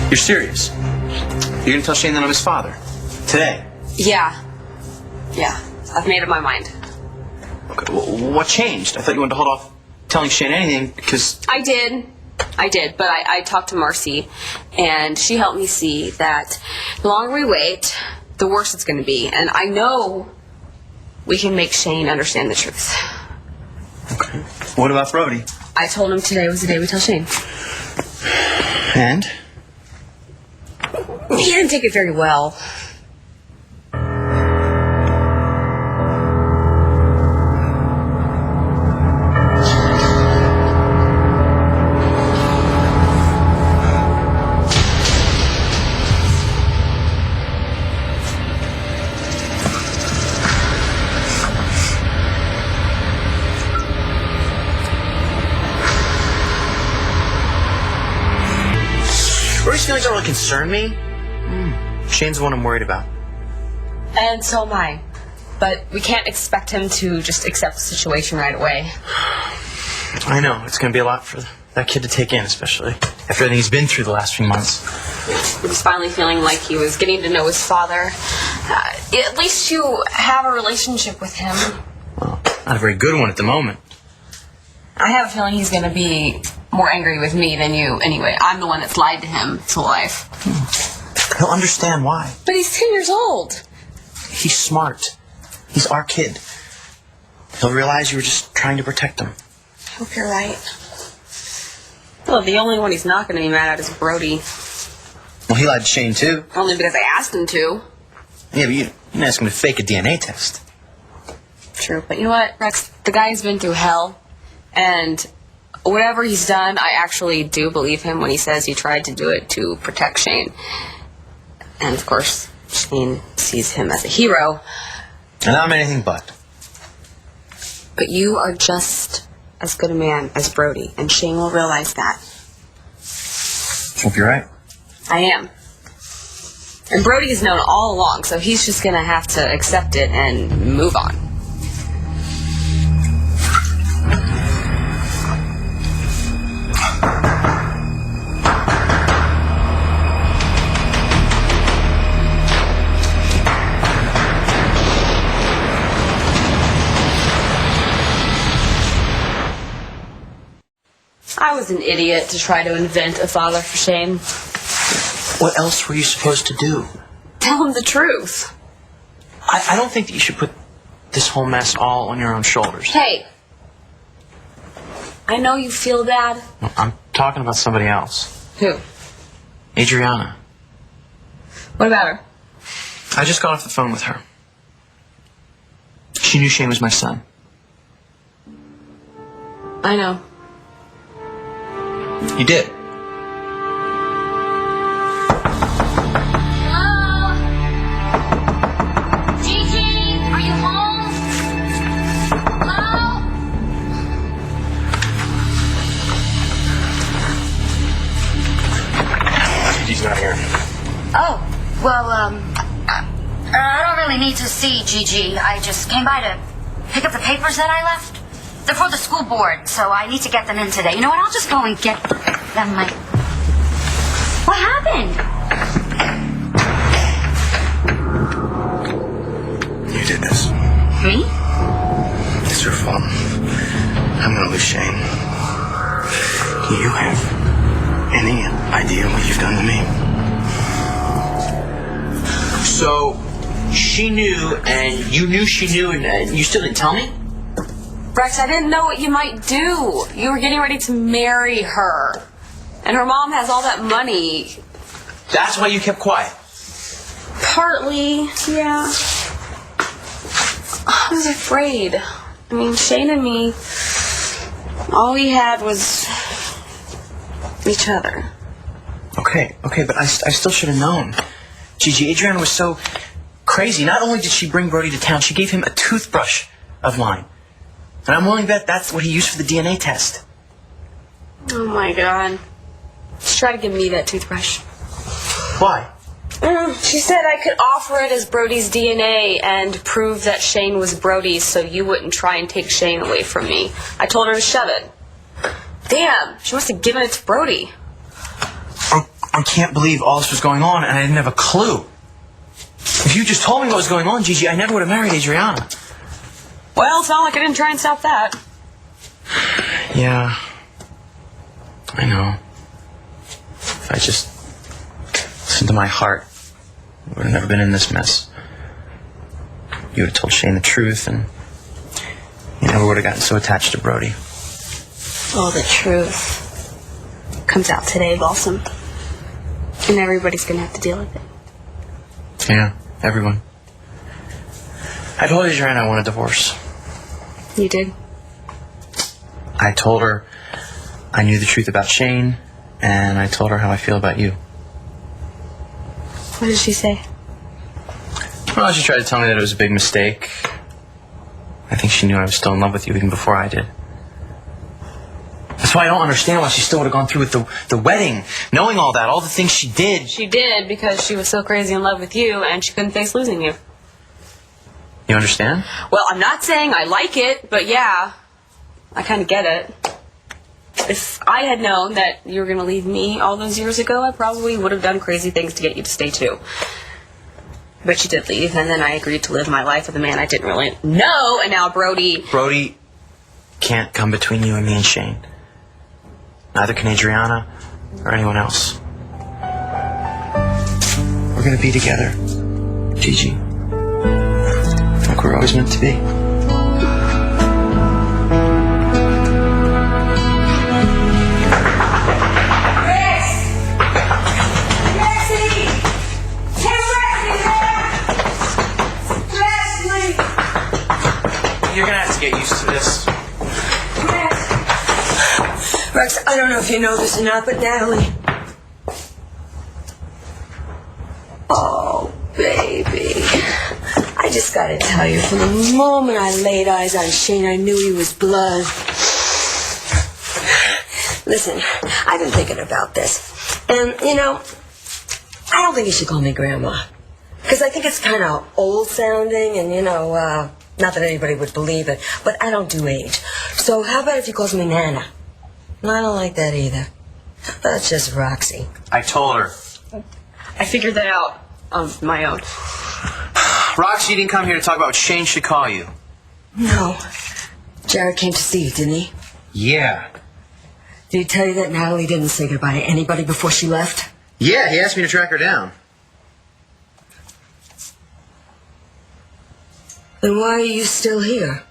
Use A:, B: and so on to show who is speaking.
A: You're serious? You're gonna tell Shane that I'm his father? Today?
B: Yeah. I've made up my mind.
A: Okay, what changed? I thought you wanted to hold off telling Shane anything because...
B: I did, but I talked to Marcy, and she helped me see that the longer we wait, the worse it's going to be. And I know we can make Shane understand the truth.
A: Okay. What about Brody?
B: I told him today was the day we tell Shane.
A: And?
B: He didn't take it very well.
A: Brody's feelings don't really concern me. Shane's the one I'm worried about.
B: And so am I. But we can't expect him to just accept the situation right away.
A: I know. It's going to be a lot for that kid to take in, especially after everything he's been through the last few months.
B: He was finally feeling like he was getting to know his father. At least you have a relationship with him.
A: Well, not a very good one at the moment.
B: I have a feeling he's going to be more angry with me than you anyway. I'm the one that's lied to him his whole life.
A: He'll understand why.
B: But he's 10 years old.
A: He's smart. He's our kid. He'll realize you were just trying to protect him.
B: I hope you're right. Well, the only one he's not going to be mad at is Brody.
A: Well, he lied to Shane, too.
B: Only because I asked him to.
A: Yeah, but you didn't ask him to fake a DNA test.
B: True, but you know what, Rex? The guy's been through hell, and whatever he's done, I actually do believe him when he says he tried to do it to protect Shane. And, of course, Shane sees him as a hero.
A: And I'm anything but.
B: But you are just as good a man as Brody, and Shane will realize that.
A: Hope you're right.
B: I am. And Brody has known all along, so he's just going to have to accept it and move on. I was an idiot to try to invent a father for Shane.
A: What else were you supposed to do?
B: Tell him the truth.
A: I don't think that you should put this whole mess all on your own shoulders.
B: Hey, I know you feel bad.
A: No, I'm talking about somebody else.
B: Who?
A: Adriana.
B: What about her?
A: I just got off the phone with her. She knew Shane was my son.
B: I know.
A: You did.
C: Hello? Gigi, are you home? Hello?
A: Gigi's not here.
C: Oh, well, I don't really need to see Gigi. I just came by to pick up the papers that I left. They're for the school board, so I need to get them in today. You know what? I'll just go and get them. What happened?
A: You did this.
C: Me?
A: It's your fault. I'm gonna lose Shane. You have any idea what you've done to me? So, she knew, and you knew she knew, and you still didn't tell me?
B: Rex, I didn't know what you might do. You were getting ready to marry her. And her mom has all that money.
A: That's why you kept quiet.
B: Partly, yeah. I was afraid. I mean, Shane and me, all we had was each other.
A: Okay, but I still should have known. Gigi, Adriana was so crazy. Not only did she bring Brody to town, she gave him a toothbrush of mine. And I'm willing to bet that's what he used for the DNA test.
B: Oh my God. Just try to give me that toothbrush.
A: Why?
B: She said I could offer it as Brody's DNA and prove that Shane was Brody's so you wouldn't try and take Shane away from me. I told her to shove it. Damn, she must have given it to Brody.
A: I can't believe all this was going on and I didn't have a clue. If you just told me what was going on, Gigi, I never would have married Adriana.
B: Well, it's not like I didn't try and stop that.
A: Yeah, I know. If I just listened to my heart, I would have never been in this mess. You would have told Shane the truth, and you never would have gotten so attached to Brody.
B: Well, the truth comes out today, Balsam. And everybody's gonna have to deal with it.
A: Yeah, everyone. I told Adriana I want a divorce.
B: You did?
A: I told her I knew the truth about Shane, and I told her how I feel about you.
B: What did she say?
A: Well, she tried to tell me that it was a big mistake. I think she knew I was still in love with you even before I did. That's why I don't understand why she still would have gone through with the wedding, knowing all that, all the things she did.
B: She did because she was so crazy in love with you and she couldn't face losing you.
A: You understand?
B: Well, I'm not saying I like it, but yeah, I kind of get it. If I had known that you were going to leave me all those years ago, I probably would have done crazy things to get you to stay too. But you did leave, and then I agreed to live my life with a man I didn't really know, and now Brody...
A: Brody can't come between you and me and Shane. Neither can Adriana or anyone else. We're gonna be together, Gigi. Like we're always meant to be. You're gonna have to get used to this.
D: Rex, I don't know if you know this or not, but Natalie... Oh, baby. I just gotta tell you, from the moment I laid eyes on Shane, I knew he was blood. Listen, I've been thinking about this. And, you know, I don't think you should call me Grandma. Because I think it's kind of old-sounding and, you know, not that anybody would believe it, but I don't do age. So how about if you calls me Nana? No, I don't like that either. That's just Roxy.
A: I told her.
B: I figured that out on my own.
A: Roxy didn't come here to talk about what Shane should call you.
D: No. Jared came to see you, didn't he?
A: Yeah.
D: Did he tell you that Natalie didn't say goodbye to anybody before she left?
A: Yeah, he asked me to track her down.
D: Then why are you still here?